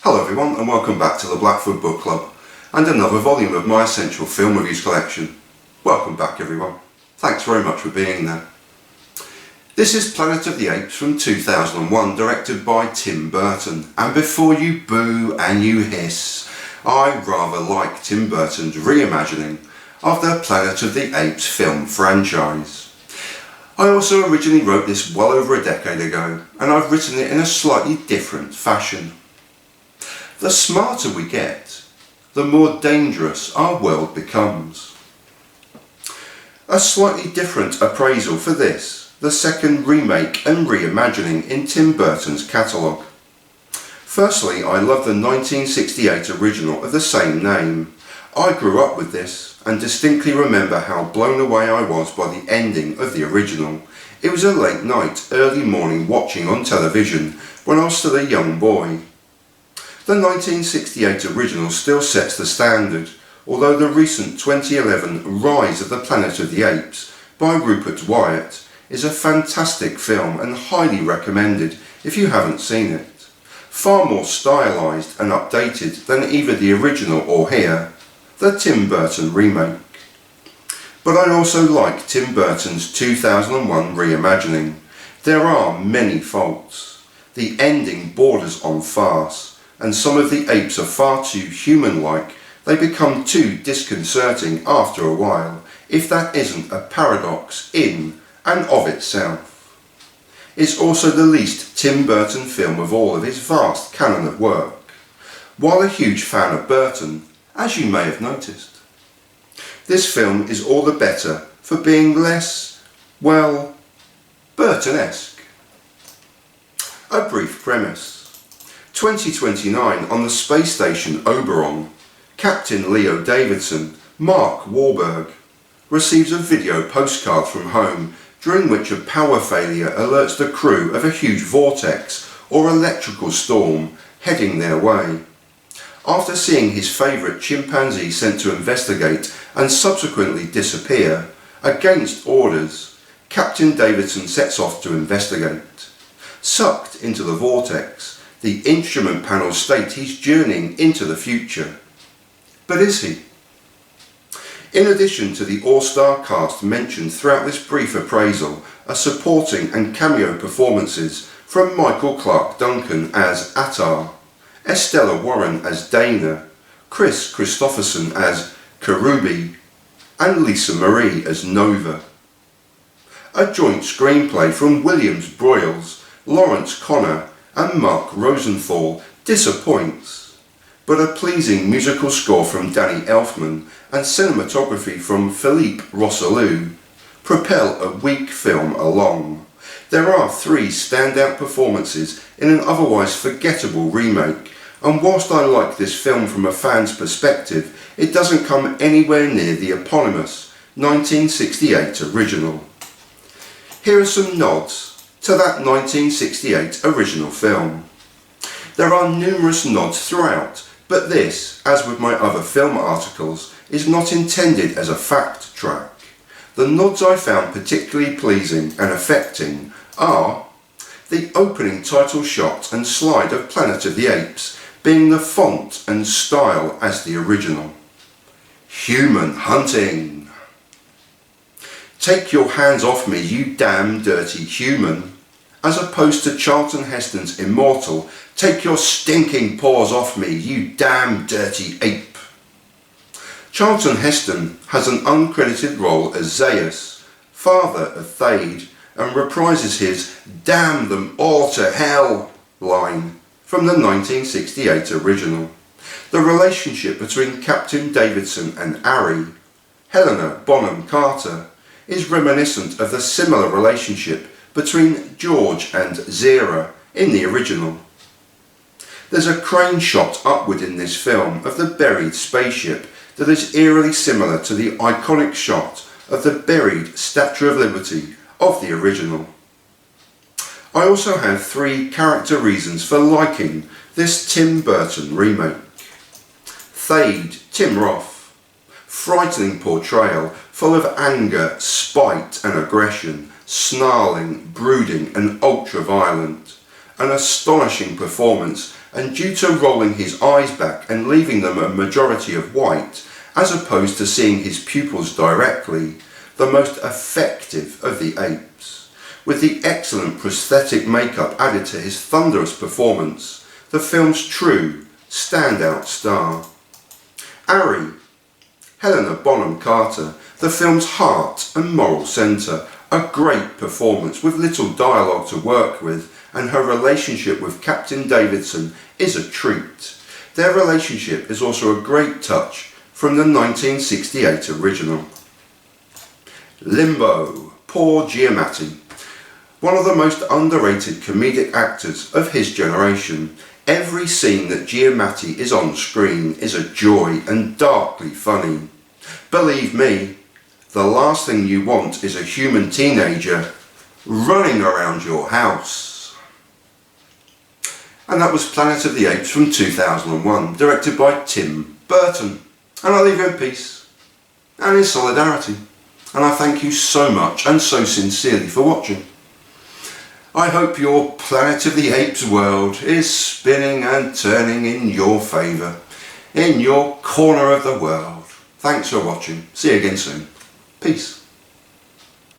Hello everyone and welcome back to the Blackfoot Book Club and another volume of my essential film reviews collection. Welcome back everyone. Thanks very much for being there. This is Planet of the Apes from 2001, directed by Tim Burton. And before you boo and you hiss, I rather like Tim Burton's reimagining of the Planet of the Apes film franchise. I also originally wrote this well over a decade ago, and I've written it in a slightly different fashion. The smarter we get, the more dangerous our world becomes. A slightly different appraisal for this, the second remake and reimagining in Tim Burton's catalogue. Firstly, I love the 1968 original of the same name. I grew up with this and distinctly remember how blown away I was by the ending of the original. It was a late night, early morning watching on television when I was still a young boy. The 1968 original still sets the standard, although the recent 2011 Rise of the Planet of the Apes by Rupert Wyatt is a fantastic film and highly recommended if you haven't seen it. Far more stylised and updated than either the original or here, the Tim Burton remake. But I also like Tim Burton's 2001 reimagining. There are many faults. The ending borders on farce, and some of the apes are far too human-like. They become too disconcerting after a while, if that isn't a paradox in and of itself. It's also the least Tim Burton film of all of his vast canon of work. While a huge fan of Burton, as you may have noticed, this film is all the better for being less, well, Burtonesque. A brief premise. 2029 on the space station Oberon, Captain Leo Davidson, Mark Wahlberg, receives a video postcard from home during which a power failure alerts the crew of a huge vortex or electrical storm heading their way. After seeing his favourite chimpanzee sent to investigate and subsequently disappear, against orders, Captain Davidson sets off to investigate. Sucked into the vortex, the instrument panels state he's journeying into the future. But is he? In addition to the all-star cast mentioned throughout this brief appraisal are supporting and cameo performances from Michael Clarke Duncan as Attar, Estella Warren as Dana, Chris Christopherson as Kerubi, and Lisa Marie as Nova. A joint screenplay from Williams Broyles, Lawrence Connor and Mark Rosenthal disappoints, but a pleasing musical score from Danny Elfman and cinematography from Philippe Rossellou propel a weak film along. There are three standout performances in an otherwise forgettable remake, and whilst I like this film from a fan's perspective, it doesn't come anywhere near the eponymous 1968 original. Here are some nods to that 1968 original film. There are numerous nods throughout, but this, as with my other film articles, is not intended as a fact track. The nods I found particularly pleasing and affecting are the opening title shot and slide of Planet of the Apes being the font and style as the original. Human hunting. Take your hands off me, you damn dirty human, as opposed to Charlton Heston's immortal, take your stinking paws off me, you damn dirty ape. Charlton Heston has an uncredited role as Zeus, father of Thade, and reprises his damn them all to hell line from the 1968 original. The relationship between Captain Davidson and Ari, Helena Bonham Carter, is reminiscent of the similar relationship between George and Zira in the original. There's a crane shot upward in this film of the buried spaceship that is eerily similar to the iconic shot of the buried Statue of Liberty of the original. I also have three character reasons for liking this Tim Burton remake. Thade, Tim Roth. Frightening portrayal, full of anger, spite and aggression, snarling, brooding and ultra-violent. An astonishing performance and due to rolling his eyes back and leaving them a majority of white, as opposed to seeing his pupils directly, the most effective of the apes. With the excellent prosthetic makeup added to his thunderous performance, the film's true standout star. Ari, Helena Bonham Carter, the film's heart and moral centre, a great performance with little dialogue to work with, and her relationship with Captain Davidson is a treat. Their relationship is also a great touch from the 1968 original. Limbo, Paul Giamatti. One of the most underrated comedic actors of his generation. Every scene that Giamatti is on screen is a joy and darkly funny. Believe me, the last thing you want is a human teenager running around your house. And that was Planet of the Apes from 2001, directed by Tim Burton. And I leave you in peace and in solidarity. And I thank you so much and so sincerely for watching. I hope your Planet of the Apes world is spinning and turning in your favour, in your corner of the world. Thanks for watching. See you again soon. Peace.